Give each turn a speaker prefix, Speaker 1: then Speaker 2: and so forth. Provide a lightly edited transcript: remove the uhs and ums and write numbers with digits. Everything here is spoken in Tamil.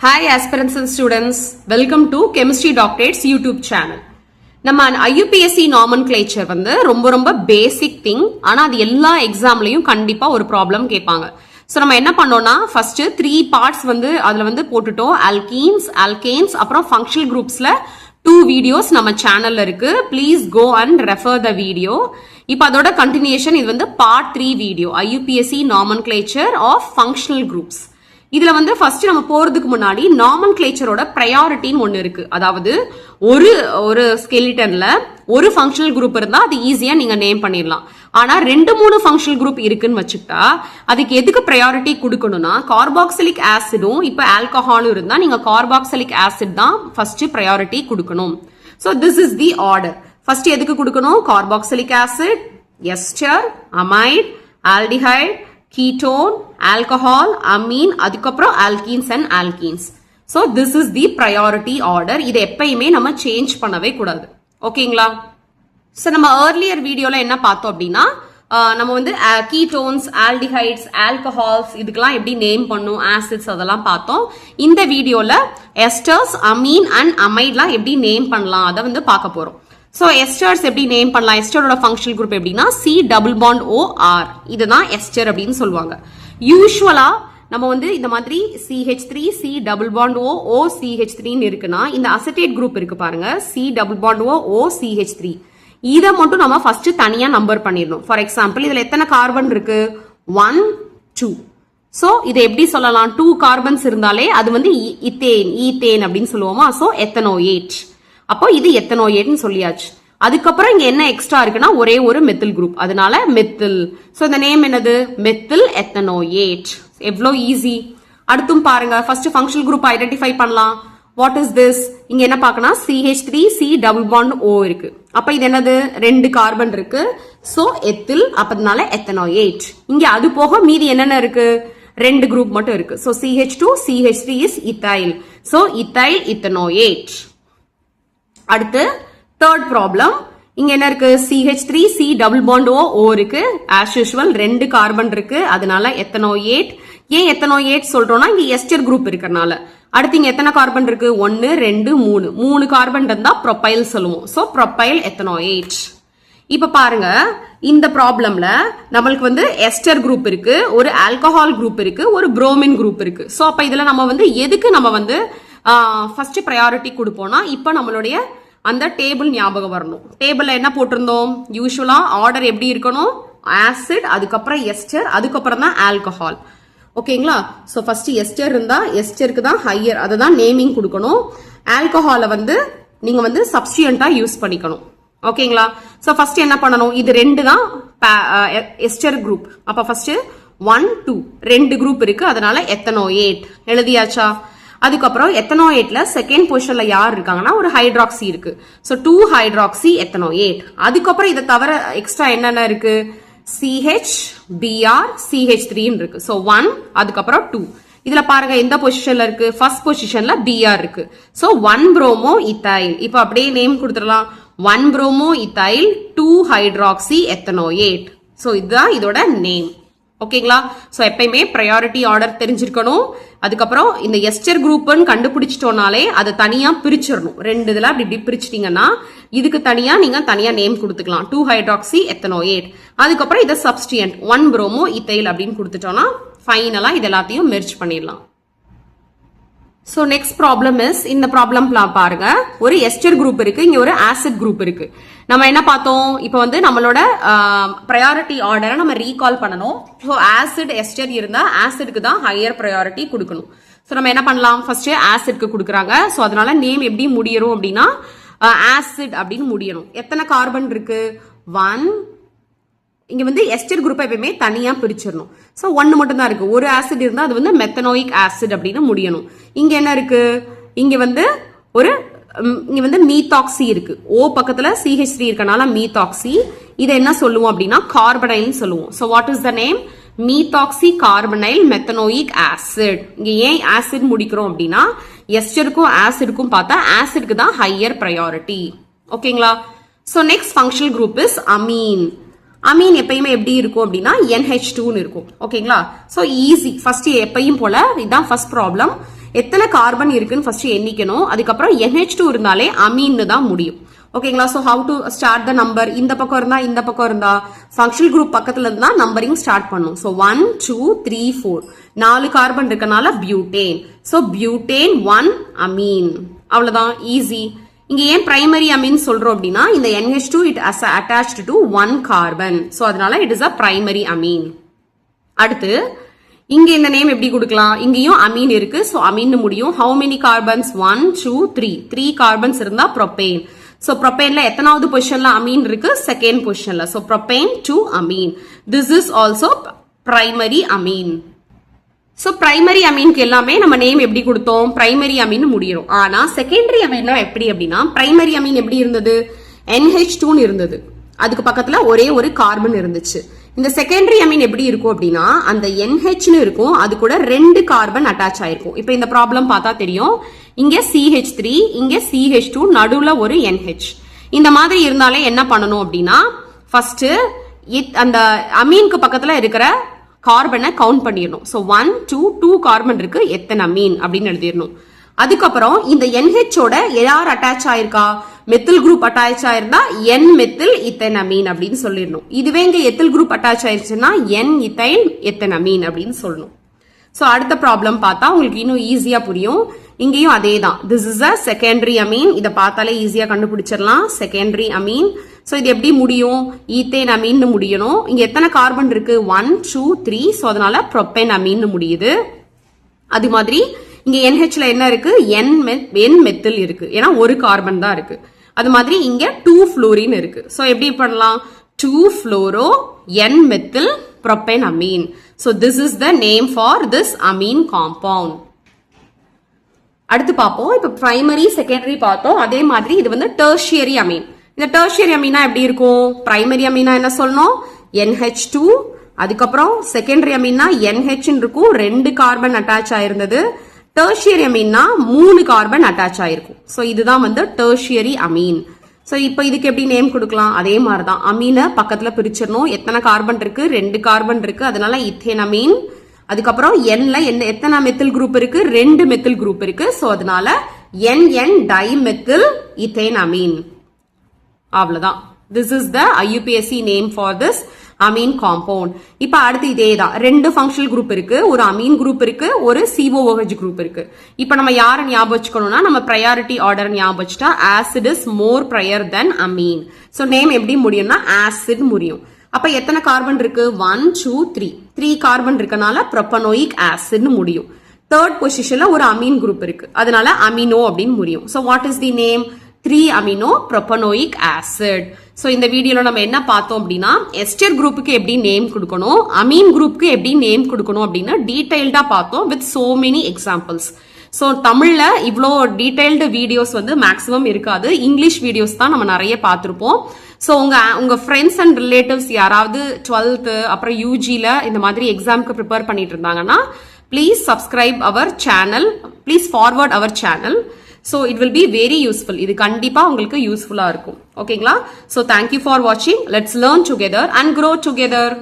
Speaker 1: Hi aspirants and students, welcome to Chemistry Doctorate's YouTube channel. நம்ம IUPAC nomenclature வந்து ரொம்ப பேசிக் திங். ஆனா அது எல்லா எக்ஸாம்லயும் கண்டிப்பா ஒரு ப்ராப்ளம் கேட்பாங்க. ஸோ நம்ம என்ன பண்ணோம்னா ஃபர்ஸ்ட் 3 பார்ட்ஸ் வந்து அதுல வந்து போட்டுட்டோம். அல்கீன்ஸ், அல்கேன்ஸ், அப்புறம் ஃபங்க்ஷனல் குரூப்ஸ்ல 2 வீடியோஸ் நம்ம சேனல்ல இருக்கு. Please go and refer the video. இப்போ அதோட கண்டினியூஷன் இது வந்து part 3 video IUPAC nomenclature of functional groups. இதுல வந்து ஃபர்ஸ்ட் நம்ம போறதுக்கு முன்னாடி நாமன்கிளேச்சரோட ப்ரையாரிட்டின்னு ஒன்னு இருக்கு. அதாவது ஒரு ஸ்கெலிட்டன்ல ஒரு ஃபங்க்ஷனல் குரூப் இருந்தா அது ஈஸியா நீங்க நேம் பண்ணிடலாம். ஆனா 2-3 ஃபங்க்ஷனல் குரூப் இருக்குன்னு வச்சுக்கிட்டா அதுக்கு எதுக்கு ப்ரையாரிட்டி கொடுக்கணும்னா கார்பாக்சிலிக் ஆசிடும் இப்ப ஆல்கஹாலும் இருந்தா நீங்க கார்பாக்சிலிக் ஆசிட் தான் ஃபர்ஸ்ட் ப்ரையாரிட்டி கொடுக்கணும். So this is the order. First எதுக்கு கொடுக்கணும்? Carboxylic acid, ester, amide, aldehyde, ketone, alcohol, amine, அதுக்கப்புறம் alkenes and alkenes. So this is the priority order. இது எப்பயுமே நம்ம சேஞ்ச் பண்ணவே கூடாது. ஓகேங்களா? ஸோ நம்ம earlier வீடியோல என்ன பார்த்தோம் அப்படின்னா நம்ம வந்து ketones, aldehydes, alcohols இதுக்கெல்லாம் எப்படி நேம் பண்ணும், acids அதெல்லாம் பார்த்தோம். இந்த வீடியோல esters, amine and amideலாம் எப்படி நேம் பண்ணலாம் அதை வந்து பார்க்க போறோம். ஸோ எஸ்டர்ஸ் எப்படி நேம் பண்ணலாம்? எஸ்டரோட ஃபங்க்ஷனல் குரூப் எப்படின்னா C டபுள் பாண்ட் OR இதுதான் எஸ்டர் அப்படின்னு சொல்லுவாங்க. யூஸ்வலா நம்ம வந்து இந்த மாதிரி CH3 C double bond O CH3 இருக்குன்னா இந்த அசெட்டேட் குரூப் இருக்கு பாருங்க C double bond O CH3 இதை மட்டும் நம்ம ஃபர்ஸ்ட் தனியா நம்பர் பண்ணிடணும். ஃபார் எக்ஸாம்பிள் இதுல எத்தனை கார்பன் இருக்கு? 1 2. ஸோ இதை எப்படி சொல்லலாம்? 2 கார்பன்ஸ் இருந்தாலே அது வந்து ஈத்தேன் அப்படின்னு சொல்லுவோமா? ஸோ எத்தனோயேட். அப்போ இது எத்தனோயேட்னு சொல்லியாச்சு. அதுக்கப்புறம் இங்க என்ன எக்ஸ்ட்ரா இருக்குன்னா ஒரே ஒரு மெத்தில் குரூப், அதனால மெத்தில். சோ இந்த நேம் என்னது? மெத்தில் எத்தனோயேட். எவ்வளோ ஈஸி. அடுத்தும் பாருங்க ஃபர்ஸ்ட் ஃபங்க்ஷனல் குரூப் ஐடென்டிஃபை பண்ணலாம். What is this? இங்க என்ன பார்க்கணும்? CH3 C double bond O இருக்கு. அப்ப இது என்னது? 2 கார்பன் இருக்கு. சோ எத்தில், அப்பனால எத்தனோயேட். இங்க அது போக மீதி என்னென்ன இருக்கு? 2 குரூப் மட்டும் இருக்கு. So CH2 CH3 is ethyl. So ethyl ethanoate. அடுத்து தேர்ட் ப்ராப்ளம். இங்க என்ன இருக்கு? CH3 C double bond O இருக்கு. ஆஸ் யூசுவல் 2 கார்பன் இருக்கு, அதனால எத்தனோயேட். ஏன் எத்தனோயேட் சொல்றோம்னா இங்க எஸ்டர் குரூப் இருக்கறனால. அடுத்து இங்க எத்தனை கார்பன் இருக்கு? 1 2 3 கார்பன் இருந்தா ப்ரோபைல் சொல்லுவோம். So propyl ethanoate. இப்ப பாருங்க இந்த ப்ராப்ளம்ல நம்மளுக்கு வந்து எஸ்டர் குரூப் இருக்கு, ஒரு ஆல்கஹால் குரூப் இருக்கு, ஒரு புரோமின் குரூப் இருக்கு. சோ அப்ப இதுல நம்ம வந்து எதுக்கு நம்ம வந்து ஃபர்ஸ்ட் ப்ரையாரிட்டி கொடுப்போம்னா இப்ப நம்மளுடைய அந்த டேபிள் ஞாபகம் வரணும். டேபிள்ல என்ன போட்டிருந்தோம்? யூஸ்வலா ஆர்டர் எப்படி இருக்கணும்? ஆசிட், அதுக்கப்புறம் எஸ்டர், அதுக்கப்புறம் தான் ஆல்கஹால். ஓகேங்களா? சோ ஃபர்ஸ்ட் எஸ்டர் இருந்தா எஸ்டருக்கு தான் ஹையர், அதை தான் நேமிங் கொடுக்கணும். ஆல்கஹாலை வந்து நீங்க வந்து சப்ஸ்டியண்டா யூஸ் பண்ணிக்கணும். ஓகேங்களா? சோ ஃபர்ஸ்ட் என்ன பண்ணணும்? இது 2 தான் எஸ்டர் குரூப். அப்ப ஃபர்ஸ்ட் 1 2 2 குரூப் இருக்கு, அதனால எத்தனோயேட் எழுதியாச்சா? அதுக்கப்புறம் எத்தனோயேட்ல செகண்ட் பொசிஷன்ல யார் இருக்காங்கன்னா ஒரு ஹைட்ராக்சி இருக்கு. So 2 hydroxy ethanoate. அதுக்கப்புறம் இதை தவிர எக்ஸ்ட்ரா என்னென்ன இருக்கு? CH Br CH3 இருக்கு. சோ 1 அதுக்கப்புறம் 2. இதுல பாருங்க எந்த பொசிஷன்ல இருக்கு? ஃபர்ஸ்ட் பொசிஷன்ல Br இருக்கு. So 1 promo ethyl. இப்போ அப்படியே நேம் கொடுத்துடலாம். 1 புரோமோ இத்தைல் 2 ஹைட்ராக்சி எத்தனோயேட். சோ இதுதான் இதோட நேம். ஓகேங்களா? சோ எப்பயுமே ப்ரையாரிட்டி ஆர்டர் தெரிஞ்சிருக்கணும். அதுக்கப்புறம் இந்த எஸ்டர் குரூப்னு கண்டுபிடிச்சிட்டோம்னாலே அதை தனியா பிரிச்சிடணும். 2 இதுல அப்படி பிரிச்சிட்டீங்கன்னா இதுக்கு தனியா நீங்க தனியா நேம் கொடுத்துக்கலாம். 2 ஹைட்ராக்சி எத்தனோயேட். அதுக்கப்புறம் இதை சப்ஸ்டியன்ட் 1 புரோமோ இத்தைல் அப்படின்னு கொடுத்துட்டோம்னா ஃபைனலா இது எல்லாத்தையும் மெர்ஜ் பண்ணிடலாம். சோ நெக்ஸ்ட் ப்ராப்ளம் இஸ், இந்த ப்ராப்ளம் பாருங்க ஒரு எஸ்டர் குரூப் இருக்கு, இங்க ஒரு ஆசிட் குரூப் இருக்கு. நம்ம என்ன பார்த்தோம்? இப்போ வந்து நம்மளோட ப்ரையாரிட்டி ஆர்டரை நம்ம ரீகால் பண்ணணும். ஸோ ஆசிட் எஸ்டர் இருந்தா ஆசிட்க்கு தான் ஹையர் ப்ரையாரிட்டி கொடுக்கணும். ஸோ நம்ம என்ன பண்ணலாம்? ஃபர்ஸ்ட் ஆசிட்க்கு கொடுக்குறாங்க. ஸோ அதனால நேம் எப்படி முடியணும் அப்படின்னா ஆசிட் அப்படின்னு முடியணும். எத்தனை கார்பன் இருக்கு? 1. இங்க வந்து எஸ்டர் குரூப் எப்பயுமே தனியா பிரிச்சிடணும். சோ 1 மட்டும் தான் இருக்கு. ஒரு ஆசிட் இருந்தா அது வந்து மெத்தனோயிக் ஆசிட் அப்படின்னு முடியணும். இங்க என்ன இருக்கு? இங்க வந்து மீத்தாக்சி இருக்கு. O பக்கத்துல CH3 இருக்கனால மீத்தாக்சி. இதை என்ன சொல்லுவோம் அப்படின்னா கார்பனைல் சொல்லுவோம். So what is the name? Methoxy carbonyl methanoic acid. இங்க ஏன் ஆசிட் முடிக்கிறோம் அப்படின்னா எஸ்டருக்கும் ஆசிடுக்கும் பார்த்தா ஆசிட்க்கு தான் ஹையர் ப்ரையாரிட்டி. ஓகேங்களா? So next functional group is amine. Amine எப்பயுமே எப்படி இருக்கும் அப்படின்னா NH2 இருக்கும். ஓகேங்களா? So easy. ஃபர்ஸ்ட் எப்பயும் போல இதான் ஃபர்ஸ்ட் ப்ராப்ளம். எத்தனை கார்பன் இருக்குன்னு ஃபர்ஸ்ட் எண்ணிக்கணும். அதுக்கப்புறம் NH2 இருந்தாலே அமீன்னு தான் முடியும். ஓகேங்களா? So how to start the number? இந்த பக்கம் இருந்தா இந்த பக்கம் இருந்தா ஃபங்க்ஷனல் குரூப் பக்கத்துல இருந்தா நம்பரிங் ஸ்டார்ட் பண்ணும். ஸோ 1 2 3 4 4 கார்பன் இருக்கனால பியூட்டேன். So butane 1 amine. அவ்வளவுதான், ஈஸி. இங்க ஏன் பிரைமரி அமீன் சொல்றோம் அப்படின்னா இந்த NH2 it attached to 1 carbon. So அதனால it is a primary amine. அடுத்து இங்க இந்த நேம் எப்படி கொடுக்கலாம்? இங்கேயும் அமீன் இருக்கு. ஸோ அமீன் முடியும். How many carbons? 1 2 3 3 கார்பன்ஸ் இருந்தா ப்ரோபேன். So propane la எத்தனாவது பொசிஷன்ல அமீன் இருக்கு? செகண்ட் பொசிஷன்ல. So propane to amine. This is also primary amine. So primary amine எல்லாமே நம்ம நேம் எப்படி கொடுத்தோம்? primary amine முடியும். ஆனா secondary amine எப்படி அப்படின்னா primary amine எப்படி இருந்தது? NH2 இருந்தது. அதுக்கு பக்கத்துல ஒரே ஒரு கார்பன் இருந்துச்சு. இந்த செகண்டரி அமீன் எப்படி இருக்கும் அப்படின்னா அந்த NH இருக்கும், அது கூட 2 கார்பன் அட்டாச் ஆயிருக்கும். இப்போ இந்த ப்ராப்ளம் பார்த்தா தெரியும். இங்க CH3, இங்க CH2, நடுவுல ஒரு NH. இந்த மாதிரி இருந்தாலே என்ன பண்ணணும் அப்படின்னா ஃபர்ஸ்ட் அந்த அமீனுக்கு பக்கத்துல இருக்கிற கார்பனை கவுண்ட் பண்ணிடணும். ஸோ 1 2 2 கார்பன் இருக்கு, எத்தனை அமீன் அப்படின்னு எழுதிடணும். அதுக்கப்புறம் இந்த NH ஓட யார் அட்டாச் ஆயிருக்கா? மெத்தில் குரூப் அட்டாச் ஆயிருந்தா N மெத்தில் இத்தனமீன் அப்படின்னு சொல்லிடணும். இதுவே இங்க எத்தில் குரூப் அட்டாச் ஆயிருச்சுன்னா N இத்தைல் எத்தனமீன் அப்படின்னு சொல்லணும். சோ அடுத்த ப்ராப்ளம் பார்த்தா உங்களுக்கு இன்னும் ஈஸியா புரியும். இங்கேயும் அதே தான். This is a secondary amine. இதை பார்த்தாலே ஈஸியா கண்டுபிடிச்சிடலாம். செகண்டரி அமீன். சோ இது எப்படி முடியும்? ஈத்தேன் அமீன் முடியணும். இங்க எத்தனை கார்பன் இருக்கு? 1 2 3. சோ அதனால ப்ரோபேன் அமீன் முடியுது. அது மாதிரி இங்க NHல என்ன இருக்கு? N மெத்தில் இருக்கு. ஏன்னா ஒரு கார்பன் தான் இருக்கு. அது மாதிரி இங்க 2 ஃப்ளோரின் இருக்கு. சோ எப்படி பண்ணலாம்? 2 fluoro N methyl propane amine. So this is the name for this amine compound. அடுத்து பார்ப்போம். இப்ப பிரைமரி செகண்டரி பார்த்தோம். அதே மாதிரி இது வந்து டெர்ஷியரி அமீன். இந்த டெர்ஷியரி அமீனா எப்படி இருக்கும்? பிரைமரி அமீனா என்ன சொல்லணும்? NH2. அதுக்கப்புறம் செகண்டரி அமீனா NH இருக்கும், 2 கார்பன் அட்டாச் ஆயிருந்தது. டெர்ஷியரி அமீன்னா 3 கார்பன் அட்டாச் ஆயிருக்கும். சோ இதுதான் வந்து டெர்ஷியரி அமீன். சோ இப்போ இதுக்கு எப்படி நேம் கொடுக்கலாம்? அதே மாதிரி தான். அமீனை பக்கத்துல பிரிச்சிடணும். எத்தனை கார்பன் இருக்கு? 2 கார்பன் இருக்கு. அதனால இத்தேன் அமீன். அதுக்கப்புறம் Nல எத்தனை மெத்தில் குரூப் இருக்கு? 2 மெத்தில் குரூப் இருக்கு. சோ அதனால NN டைமெத்தில் இத்தேன் அமீன். அவ்வளவுதான். This is the IUPAC name for this amine compound. இப்ப அடுத்து இதேதான். 2 ஃபங்க்ஷனல் குரூப் இருக்கு, ஒரு அமீன் குரூப் இருக்கு, ஒரு COOH குரூப் இருக்கு. இப்ப நம்ம யார ஞாபகம் வச்சுக்கணும்னா நம்ம priority order ஞாபகம் வச்சுட்டா acid is more prior than amine. So name எப்படி முடியும்னா acid முடியும். அப்ப எத்தனை கார்பன் இருக்கு? 1 2 3. 3 கார்பன் இருக்கனால ப்ரோபனோயிக் ஆசிட் முடியும். தேர்ட் பொசிஷன்ல ஒரு அமீன் குரூப் இருக்கு, அதனால அமினோ அப்படின்னு முடியும். So what is the name? 3 amino propanoic acid. So இந்த வீடியோல நம்ம என்ன பார்த்தோம் அப்படின்னா எஸ்டர் குரூப்புக்கு எப்படி நேம் கொடுக்கணும், அமீன் குரூப்புக்கு எப்படி நேம் கொடுக்கணும் அப்படின்னு டீடைல்டா பார்த்தோம் with so many examples. So தமிழ்ல இவ்வளோ டீடைல்டு வீடியோஸ் வந்து மேக்ஸிமம் இருக்காது, இங்கிலீஷ் வீடியோஸ் தான் நம்ம நிறைய பார்த்துருப்போம். ஸோ உங்க ஃப்ரெண்ட்ஸ் அண்ட் ரிலேட்டிவ்ஸ் யாராவது 12th அப்புறம் யூஜியில் இந்த மாதிரி எக்ஸாமுக்கு ப்ரிப்பேர் பண்ணிட்டு இருந்தாங்கன்னா please subscribe our channel, please forward our channel. So it will be very useful. இது கண்டிப்பாக உங்களுக்கு யூஸ்ஃபுல்லாக இருக்கும். ஓகேங்களா? ஸோ தேங்க்யூ ஃபார் வாட்சிங். Let's learn together and grow together.